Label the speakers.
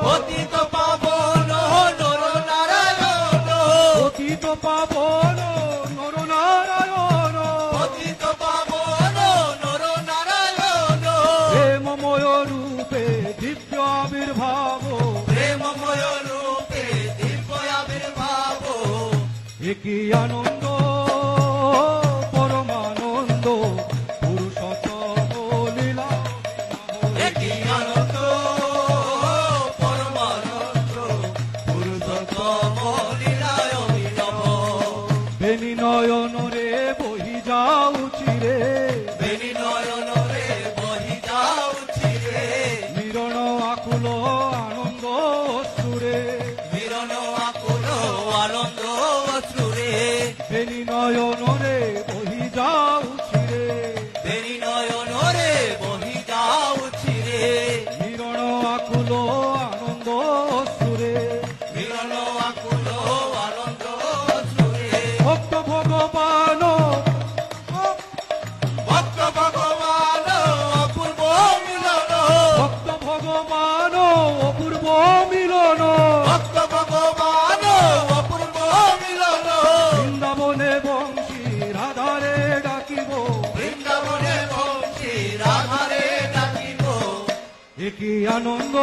Speaker 1: পতিত পাবন নর নারায়ণ,
Speaker 2: পতিত পাবন নর নারায়ণ,
Speaker 1: পতিত পাবন নর নারায়ণ,
Speaker 2: প্রেমময় রূপে দিব্য আবির্ভাব,
Speaker 1: প্রেমময় রূপে দিব্য আবির্ভাব,
Speaker 2: একই আনন্দ পরমানন্দ পুরুষোত্তম লীলা,
Speaker 1: একই আনন্দ পরমানন্দ পুরুষোত্তম লীলায় অভিনব।
Speaker 2: বেনি নয়ন রে বহি যাও চিরে,
Speaker 1: বেনি নয়ন রে বহি যাও চিরে,
Speaker 2: মিলন আকুল আনন্দ সুরে,
Speaker 1: মিলন আকুল আনন্দ অশ্রুরে,
Speaker 2: বেনি নয়ন রে বহি যাও চিরে,
Speaker 1: বেনি নয়ন রে বহি যাও চিরে,
Speaker 2: মিলন আকুল আনন্দ সুরে,
Speaker 1: মিলন আকুল আনন্দ অশ্রুরে।
Speaker 2: ভক্ত ভগবান
Speaker 1: ভক্ত ভগবান অপূর্ব মিলন,
Speaker 2: ভক্ত ভগবান অপূর্ব মিলন,
Speaker 1: ভক্ত ভগবান অপূর্ব মিলন,
Speaker 2: বৃন্দাবনে বংশী রাধারে ডাকিব,
Speaker 1: বৃন্দাবনে বংশী রাধারে ডাকিব,
Speaker 2: একই আনন্দ